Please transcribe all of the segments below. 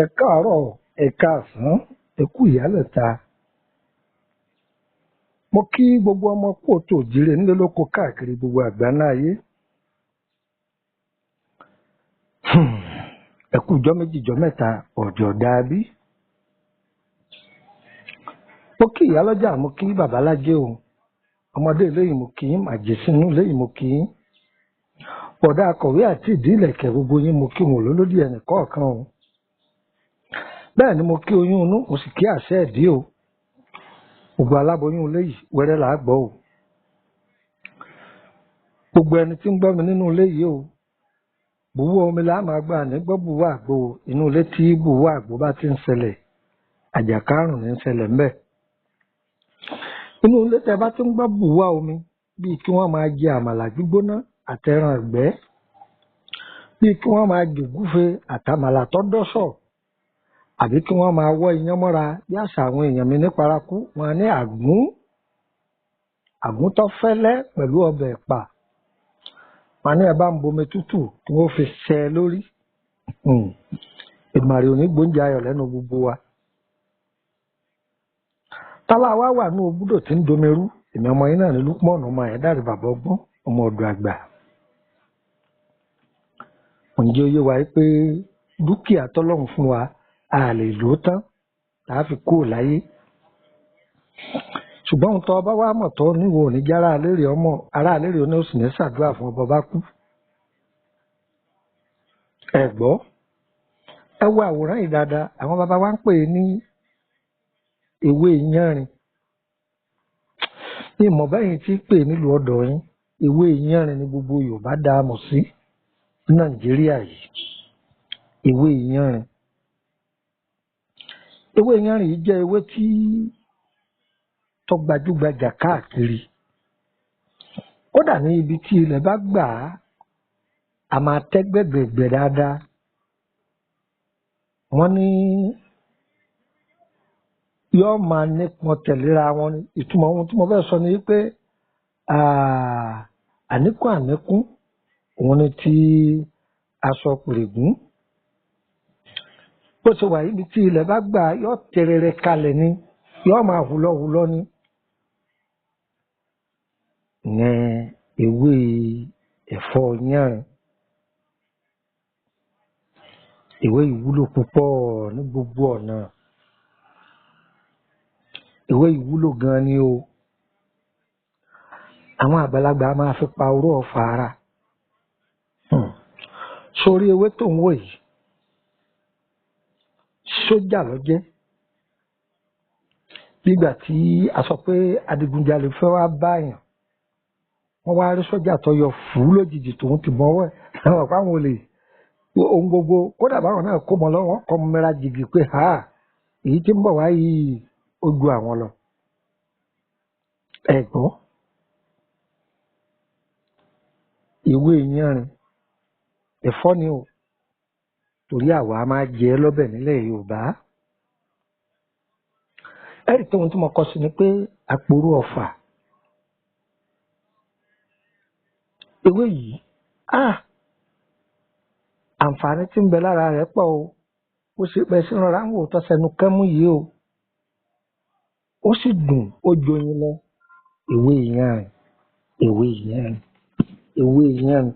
Ẹ káàárọ̀, ẹ káàsán, ẹ kú ìyálẹ̀ta. Mo kí gbogbo ọmọ kóòtù òjíire nílé lóko káàkiri gbogbo àgbáńlá ayé. Ẹ kú ìjọ́ méjì ìjọ́ mẹ́ta ọ̀jọ̀ dàbí. Mo kí ìyálọ́jà, mo kí babalájé o. Ọmọdé eléyìí mo kí, màjèsínú eléyìí mo kí. Bọ̀dá akọ̀wé àti ìdílẹ̀kẹ̀ gbogbo yín mo kí wọn lólódì ẹnì kọ̀ọ̀kan o. Bẹ́ẹ̀ ni mo kí oyún inú, mo sì kí àṣẹ ìdí o. Gbogbo aláboyún ilé yìí wẹ́rẹ́ là á gbọ́ o. Gbogbo ẹni tí ń gbọ́ mi nínú ilé yìí o. Bùwọ́ omi là á máa gbà ní gbọ́ bùwọ́ àgbo o. Inú ilé tí bùwọ́ àgbo bá ti ń ṣẹlẹ̀, àjàkárùn ní ń ṣẹlẹ̀ ńbẹ̀. Inú ilé tẹ bá ti ń gbọ́ bùwọ́ omi bíi kí wọ́n máa jẹ àmàlà gbígbóná àtẹran ẹ̀gbẹ́, bíi kí wọ́n máa jògúfe àtàmàlà tó dọ́sọ̀, àbí kí wọ́n máa wọ́ iyán mọ́ra bí àṣà àwọn èèyàn mi ní paraku wọn ní àgún tó fẹ́lẹ́ pẹ̀lú ọbẹ̀ ẹ̀pà. Wọn ní ẹ bá ń bomi tútù kí wọ́n fi ṣẹ lórí. Èdùmàrè ò ní gbóúnjẹ ayọ̀ lẹ́nu gbogbo wa. Tálá wa wà ní ògbúdò tí ń domirú, èmi ọmọ yín náà ní Lúpọ̀nù ọmọ ẹ̀ dàrí bàbá ọgbọ́n ọmọ ọ̀dọ̀ àgbà. Ǹjẹ́ ó yé wa pé dúkìá tọ́lọ́run fún wa a lè lò ó tán tá a fi kúrò láyé. Ṣùgbọ́n ohun tó ọba wa mọ̀ tó níwò ní jára àlérè ọmọ ará àlérè oní òsì ní ṣàdúrà fún ọba bá kú. Ẹ gbọ́, ẹ wo àwòrán yìí dáadáa, àwọn bàbá wa ń pè é ní ewé yánrin. Ní ìmọ̀ báyìí tí pè nílùú ọ̀dọ̀ yín, ewé yánrin ni gbogbo Yorùbá dá a mọ̀ sí ní Nàìjíríà yìí. Ewé yánrin. Ewé yánrin yìí jẹ́ ewé tí tó gbajúgbajà káàkiri. Kódà ní ibi tí ilẹ̀ bá gbà á máa tẹ́ gbẹ̀gbẹ̀gbẹ̀ dáadáa. Wọ́n ní yóò máa nípọn tẹ̀léra wọn ni. Ìtumọ̀ ohun tí mo fẹ́ sọ ni wípé àníkún òun ni ti aṣọ pèrègún. Bó ṣe wà ibi tí ilẹ̀ bá gbà yóò tẹrẹrẹ kalẹ̀ ni, yóò máa hùlọ́hùlọ́ ni. Ìyẹn ewé ẹ̀fọ́ yánrin. Ewé ìwúlò púpọ̀ ní gbogbo ọ̀nà. Ewé ìwúlò gan ni o. Àwọn àgbàlagbà máa fi pa oró ọ̀fà ara. Sórí ewé tó ń wò yìí, sójà ló jẹ́. Nígbà tí a sọ pé adigunjalè fẹ́ wá báyàn, wọ́n wá rí sójà tó yọ fùú lójijì tòun ti mọ́ ọwọ́ ẹ̀. Àwọn ọ̀pá àwọn olè ohun gbogbo kódà báwọn náà kó mọ lọ́wọ́ kọ́ mọ mẹ́ra jìgì pé èyí tí ń bọ̀ wá yìí ó ju àwọn lọ. Ẹ gbọ́, ewé yánrin ẹ̀fọ́ ni o, torí àwa máa jẹ ẹ́ lọ́bẹ̀ nílẹ̀ Yorùbá. Ẹ̀rí tó ohun tí mo kọ sí ni pé àpòrò ọ̀fà. Ewé yìí àǹfààní tí ń bẹ lára rẹ̀ pọ̀ o. Ó ṣe pẹ́ sí rọra ń wò tó sẹnu kẹ́mú yìí o. Ó sì dùn ó joyin lọ. Ewé yánrin, ewé yánrin, ewé yánrin.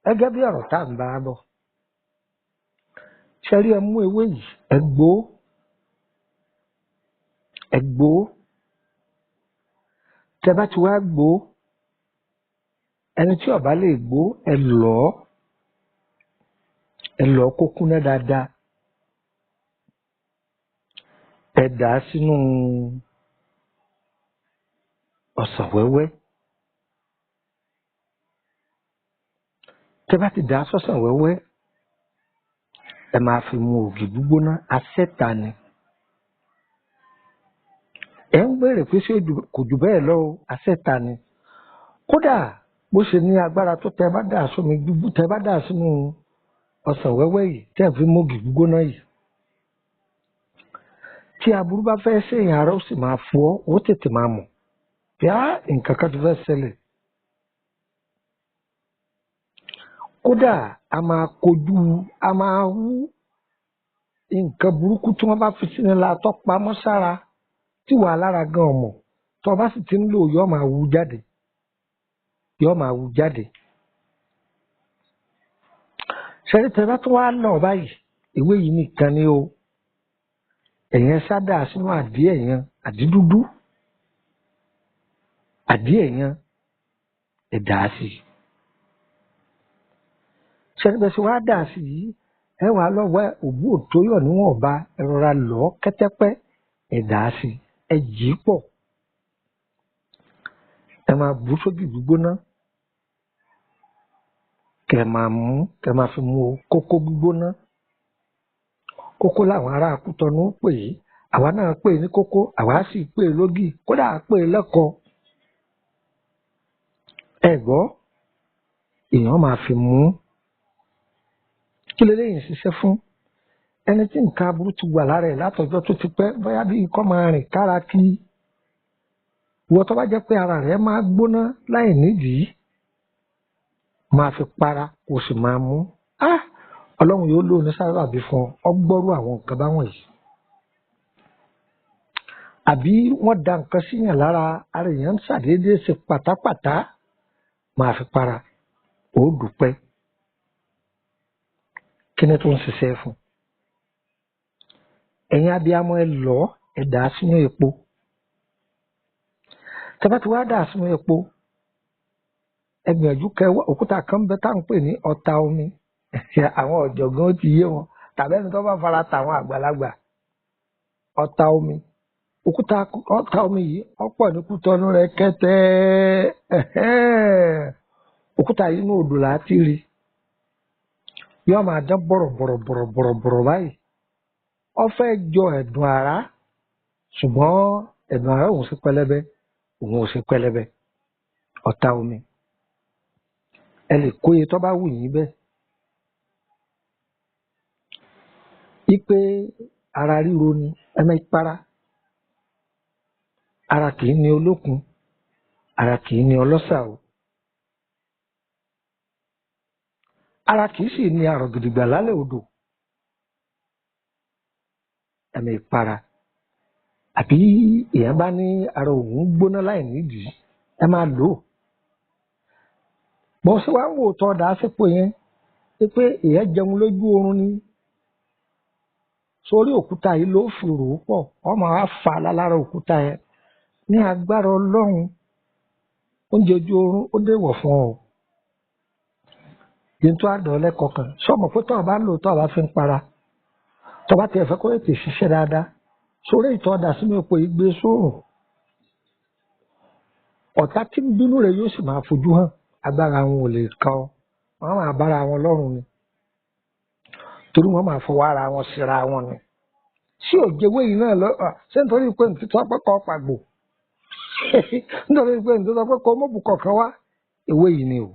Gẹ́gẹ́ bí ọ̀rọ̀ tá à ń bá a bọ̀, ṣe rí ẹ mú ewé yìí ẹ gbó tẹ bá ti wá gbó ẹni tí ó bá lè gbó ẹ lọ̀ kó kúnná dáadáa ẹ dà á sínú ọsàn wẹ́wẹ́ tẹ bá ti dà á sọ́sàn wẹ́wẹ́ ẹ máa fi mu ògì gbígbóná asẹ́ta ni ẹ ń béèrè pé ṣé kò jù bẹ́ẹ̀ lọ asẹ́ta ni kódà bó ṣe ní agbára tó tẹ bá dà sómi gbígbó tẹ bá dà sínú ọsàn wẹ́wẹ́ yìí tẹ fi mu ògì gbígbóná yìí tí aburú bá fẹ́ ṣèyàn ara ó sì máa fọ́ ó tètè máa mọ̀ bí nǹkan kan tó fẹ́ ṣẹlẹ̀ kódà a máa wú nǹkan burúkú tí wọ́n bá fi sínú la tó pamọ́ sára tí wàá lára gan ọmọ tó bá sì ti ń lò yóò máa wú jáde ṣẹ́rí tẹ bá tún wá nà báyìí ìwé yìí nìkan ni o ẹ̀yẹn sádà sínú àdí ẹ̀yẹn àdí dúdú àdí ẹ̀yẹn ẹ̀dá sí i ṣẹ́rí bẹ́ẹ̀ sì wá dà sí yìí ẹ wàá lọ́wọ́ òbú òtóyọ̀ níwọ̀nba ẹ rọra lọ́ kẹ́tẹ́pẹ́ ẹ̀dá sí i ẹ jì í pọ̀ ẹ máa bù sójú gbígbóná kẹ máa fi mu kókó gbígbóná kókó làwọn ará Kútọ̀nù pè é àwa náà pè é ní kókó àwa sì pè é lógì kódà pè é lẹ́kọ̀ọ́ ẹ gbọ́ èèyàn máa fi mú kí lélẹ́yìn ṣiṣẹ́ fún ẹni tí nǹkan aburú ti wà lára ẹ̀ látọjọ́ tó ti pẹ́ bóyá bí nǹkan máa rìn kára kí ìwọ tó bá jẹ́ pé ara rẹ̀ máa gbóná láì nídìí máa fi para kò sì máa mú Ọlọ́run yóò lò ní sábàbí fún ọ gbọ́rú àwọn nǹkan báwọn yìí àbí wọ́n da nǹkan síyàn lára ara èèyàn ń ṣàdédé ṣe pátápátá máa fi para ó dúpẹ́ kí ni tó ń ṣiṣẹ́ fún ẹ̀yin abiyamọ ẹ lọ ẹ dà á sínú epo tẹ́ bá ti wá dà á sínú epo ẹ gbìyànjú kẹ òkúta kan bẹ tá à ń pè ní ọta omi àwọn ọ̀jọ̀gbọ́n ó ti yé wọn tàbí ẹni tó bá fara tàwọn àgbàlagbà ọta omi òkúta ọta omi yìí ọ̀pọ̀ ní Kútọ̀nù rẹ kẹtẹ òkúta yìí ní odò láti rí yóò máa dán bọ̀rọ̀ báyìí ó fẹ́ jọ ẹ̀dùn àrá ṣùgbọ́n ẹ̀dùn àrá òun sí pẹlẹbẹ ọta omi ẹ lè kó iye tó bá wù yín bẹ́ẹ̀ ipe ara ríro ni ẹ máa para ara kì í ní olókun ara kì í ní ọlọ́ṣà o ara kì í sì ní àrọ̀ gidigba lálẹ́ odò ẹ máa para àbí èèyàn bá ní ara òun gbóná láì nídìí ẹ máa lò ó bọ́n ṣe wá ń wò tọ́ da sípò yẹn pé èèyàn jẹun lójú oorun ni sórí òkúta yìí ló fi rò ó pọ̀ wọ́n máa fà lára òkúta yẹn ní agbára Ọlọ́run oúnjẹ ojú oorun ó déwọ̀ fún ọ yẹn tó àdán lẹ́kọ̀ọ́ kan sọmọ pé tọ́ ọ bá lò tọ́ ọ bá fi ń para tọ́ bá tiẹ̀ fẹ́ kó ètè ṣiṣẹ́ dáadáa sórí ìtọ́da sínú epo yìí gbé sóòrùn ọ̀tá tí ń bínú rẹ̀ yóò sì máa fojú hàn agbára wọn ò lè kàn ọ́ wọ́n máa bára wọn lọ́rùn ni torí wọ́n máa fọwọ́ ara wọn síra wọn ni sí òjèwé yìí náà lọ ṣé nítorí pé nítorí tó pẹ́ kọ́ pàgbò nítorí pé nítorí tó pẹ́ kọ́ mọ́bù kọ̀ọ̀kan wá ewé yìí ni o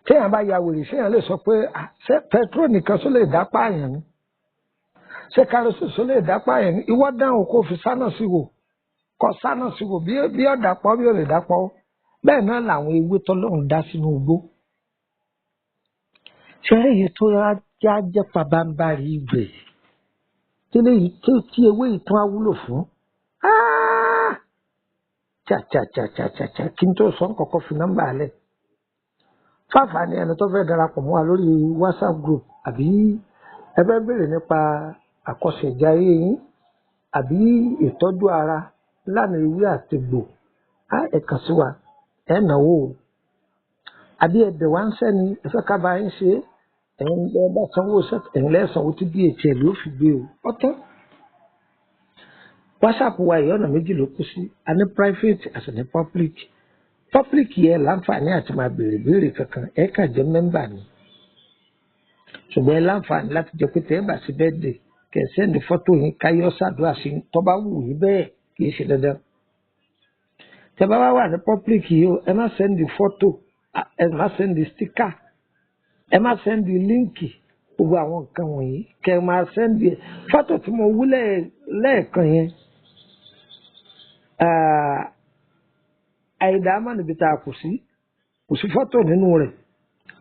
téèyàn bá ya wèrè séèyàn lè sọ pé ṣé pẹtrol nìkan só lè dá pààyàn ni ṣé kárọ́sì só lè dá pààyàn ni ìwọ dáhùn kó fi sánà sí wò kọ sánà sí wò bí ọ̀dà pọ̀ bí ò lè dá pọ̀ bẹ́ẹ̀ náà làwọn ewé tọ́lọ́run dá sínú igbó ṣe èyí tó já jẹ́ pabambarì ibẹ̀ tí ewé yìí tún á wúlò fún kí n tó sọ kọ́kọ́ fi nọ́mbà alẹ̀ fáfàní ẹni tó fẹ́ darapọ̀ mọ́ wa lórí WhatsApp group àbí ẹ fẹ́ béèrè nípa àkọsẹ̀jáyé yín àbí ìtọ́jú ara lánàá ewé àtegbò ẹ kàn sí wa ẹ náwó o àbí ẹ̀dẹ̀ wá ń sẹ́ni ẹ fẹ́ ká bá yín ṣe ẹ̀yin lẹ́ bá sanwó ẹ̀yin lẹ́ sanwó tí DHL ló fi gbé o ọ̀tán. WhatsApp wa yìí ọ̀nà méjì ló kú sí a ní private àti ní public. Public yẹn láǹfààní àti máa béèrè kankan ẹ kàn jẹ́ mẹ́mbà ni ṣùgbọ́n ẹ láǹfààní láti jẹ́ pé tẹ́ ẹ bá sí birthday kẹ́ ẹ sẹ́ndì fọ́tò yín káyọ́ ṣàdúrà sí tó bá wù yín bẹ́ẹ̀ kì í ṣe dandan. Tẹ́ bá wà ní public yìí o ẹ má sẹ́ndì fọ́tò ẹ má sẹ́ndì sticker ẹ má sẹ́ndì líǹkì gbogbo àwọn nǹkan wọ̀nyí kẹ́ ẹ máa sẹ́ndì fọ́tò tí mo wú lẹ́ẹ̀kan yẹn àìdáàmà níbi tá a kù sí fọ́tò nínú rẹ̀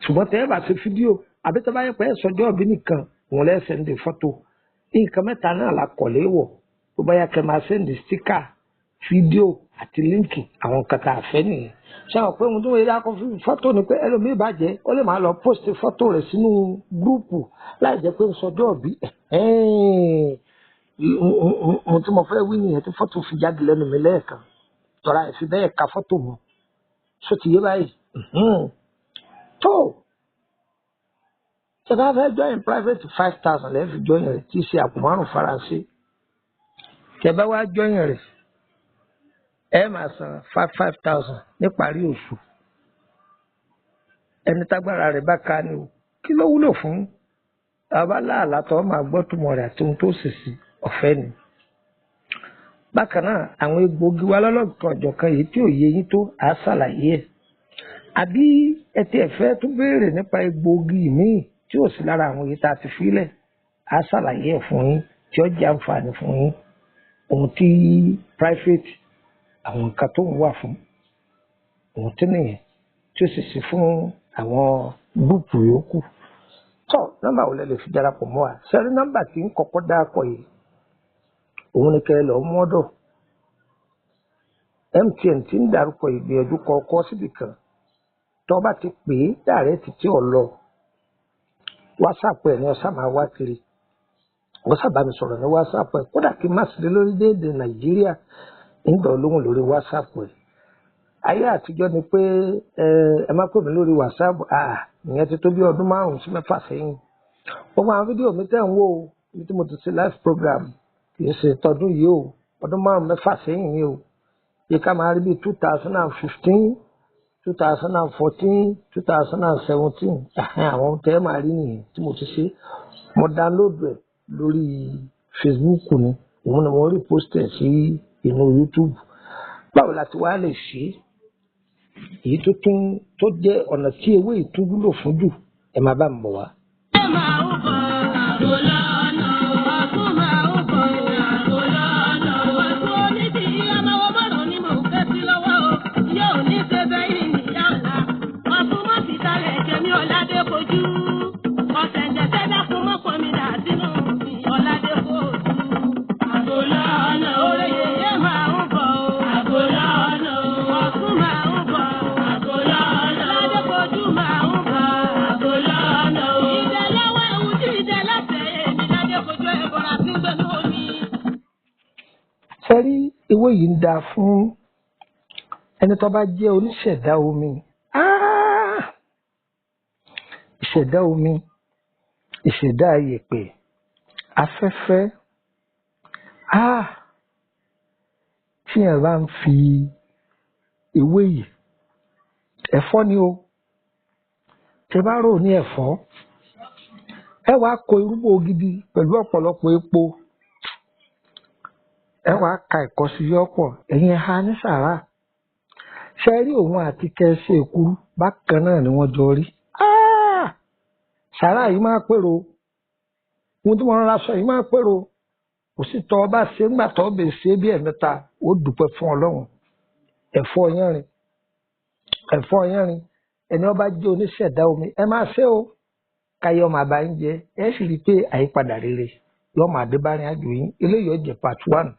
ṣùgbọ́n tẹ́ ẹ bá ṣe fídíò àbí tẹ́ bá yẹ pé sọjọ́ ọ̀bí nìkan òun lẹ́ sẹ́ndì fọ́tò nǹkan mẹ́ta náà la kọ̀ léwọ̀ tó bá yẹ kẹ́ máa sẹ́ndì stíkà fídíò àti líǹkì àwọn nǹkan tá a fẹ́ nìyẹn ṣé àwọn pé ohun tó yẹ kó fi fọ́tò ni pé ẹlòmíì bàjẹ́ ó lè máa lọ post fọ́tò rẹ̀ sínú gúrúùpù láì jẹ́ pé sọjọ́ ọ̀bí ohun tí mo fẹ́ wí nìyẹn tí fọ́tò fi jáde lẹ́nu mi lẹ́ẹ̀kan tọ́ra ẹ̀ fi bẹ́ẹ̀ ka fọ́tò mu ṣó ti yé báyìí tó ṣe bá fẹ́ join private 5,000 lẹ́ẹ̀ fi join rẹ̀ tí í ṣe àpò márùn faransé tẹ bá wá join rẹ̀ ẹ máa san 5,000 níparí oṣù ẹni tágbára rẹ̀ bá ká ni o kí ló wúlò fún abáláàlá tó máa gbọ́ túmọ̀ rẹ̀ àti ohun tó sì sí ọ̀fẹ́ ni. Bákan náà àwọn egbòogi wa lọ́lọ́kan ọ̀jọ̀kan yìí tí ò yé yín tó à á ṣàlàyé ẹ̀ àbí ẹ ti ẹ̀fẹ́ tó béèrè nípa egbòogi míì tí ò sí lára àwọn yìí tá a ti fílẹ̀ à á ṣàlàyé ẹ̀ fún yín tí ó jẹ́ àǹfààní fún yín ohun tí private àwọn nǹkan tó ń wà fún ohun tí nìyẹn tí ó sì sí fún àwọn gúùpù yòókù. Tọ́ nọ́mbà wo lẹ lè fi darapọ̀ mọ́ wa ṣẹ́rí nọ́mbà tí ń kọ́kọ́ dákọ̀ yìí òun ni kẹ́ ẹ lọ mọ́dọ̀ MTN tí ń darúkọ ìgbìyànjú kọ̀ọ̀kọ́ síbi kan tó bá ti pè é dàrẹ́ títí ọ̀lọ́ WhatsApp ẹ̀ ní ọ̀sán máa wá kiri WhatsApp bá mi sọ̀rọ̀ ní WhatsApp ẹ̀ kódà kí n má sí lórílẹ̀‐èdè Nàìjíríà nígbà olóhùn lórí WhatsApp ẹ̀ ayé àtijọ́ ni pé ẹ má pè mí lórí WhatsApp ìyẹn ti tó bí ọdún 5 sí 6 sẹ́yìn gbogbo àwọn fídíò mi tẹ̀ ń wò ó ibi tí mo ti ṣe live program kì í ṣe tọdún yìí o ọdún 5 6 sẹ́yìn yìí o yìí ká máa rí bí 2015 2014 2017 àwọn tẹ́ máa rí nìyẹn tí mo ti ṣe mo download ẹ̀ lórí Facebook ni òun ni mo rí post ẹ̀ sí inú YouTube báwo la ti wá lè ṣe èyí tó jẹ́ ọ̀nà tí ewé ìtúwúlò fún jù ẹ máa bá mi bọ̀ wá. Sẹ́rí ewé yìí ń dáa fún ẹni tó bá jẹ́ oníṣẹ̀dá omi. Ìṣẹ̀dá omi, ìṣẹ̀dá yẹ̀pẹ̀, afẹ́fẹ́. Tí ẹ̀ bá ń fi ewé yìí, ẹ̀fọ́ ni o. Tẹ bá rò ní ẹ̀fọ́, ẹ wá kó irúgbó gidi pẹ̀lú ọ̀pọ̀lọpọ̀ epo. Ẹ wá ka ẹ̀kọ́ sí yọ́pọ̀ ẹ̀yin ha ní sàrà ṣe rí òun àti kẹsì èkú bákan náà ni wọ́n jọ rí sàrà yìí máa pèrò ohun tí wọ́n rọra sọ yìí máa pèrò kò sí tọ́ ọba ṣe ńgbà tọ́ ọbẹ̀ ṣe bí ẹ̀mẹ́ta ó dúpẹ́ fún Ọlọ́run ẹ̀fọ́ yánrin ẹni ọba jẹ́ oníṣẹ̀dá omi ẹ máa ṣe o káyọ̀ máa bá ń jẹ ẹ sì rí i pé àyípadà rere yóò máa dé bá rìn àjò yín eléyìí ó jẹ́ part 1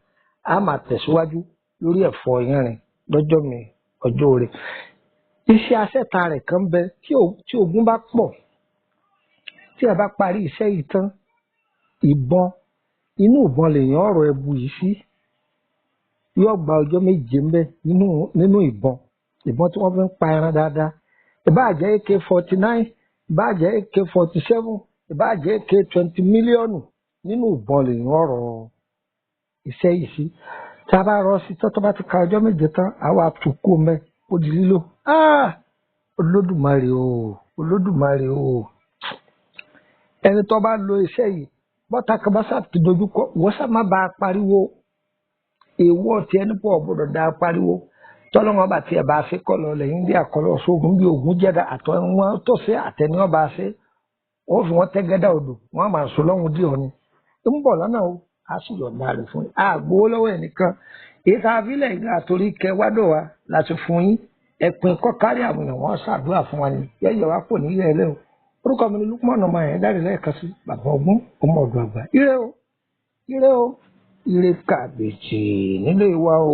a máa tẹ̀síwájú lórí ẹ̀fọ́ yánrin lọ́jọ́ mi ọjọ́ rẹ̀ iṣẹ́ aṣẹ́ta rẹ̀ kan bẹ tí ogun bá pọ̀ tí ẹ bá parí iṣẹ́ yìí tán ìbọn inú ìbọn lèèyàn ọ̀rọ̀ ẹbu yìí sí yóò gba ọjọ́ méje ń bẹ nínú ìbọn tí wọ́n fi ń pa ẹran dáadáa ìbáà jẹ́ AK-49 ìbáà jẹ́ AK-47 ìbáà jẹ́ AK-20 mílíọ̀nù nínú ìbọn lèèyàn ọ̀rọ̀ iṣẹ́ yìí sí tá a bá rọ sí tó bá ti ka ọjọ́ méje tán àwa àtúkù mẹ́ ó di lílò olódùmarè o ẹni tó bá lo iṣẹ́ yìí bọ́tà kan bá ti dojúkọ wọ́n sá má bàa pariwo èèwọ̀ tí ẹni pọ̀ gbọ́dọ̀ dáa pariwo tọ́lọ́wọ́n bá tiẹ̀ bá ṣe kọ́ lọ lẹ́yìn bí àkọlọ́ sóògùn bí ògùn jẹ́dá àtọ́ wọn tó ṣe àtẹniwọ́n bá ṣe wọ́n fi wọ́n tẹ́gẹ́dá odò wọ́n máa sọ lọ́hùn dí ọ ni ń bọ̀ lọ́nà o a sì yọ̀ǹda rẹ̀ fún yín àgbowó lọ́wọ́ ẹnìkan èyí tá a fi lẹ̀ ìgbà torí kẹ wádọ̀ wa láti fún yín ẹ̀pin kọ́ kárí àwọn èèyàn wọn ṣàdúrà fún wa ni yẹ́yẹ́ wa pò ní ilé ẹlẹ́ o orúkọ mi ni Lukman ọmọ yẹn dáre lẹ́ẹ̀kan sí bàbá ọgbọ́n ọmọ ọ̀dọ̀ àgbà ire o ire kàbèjì nílé wa o.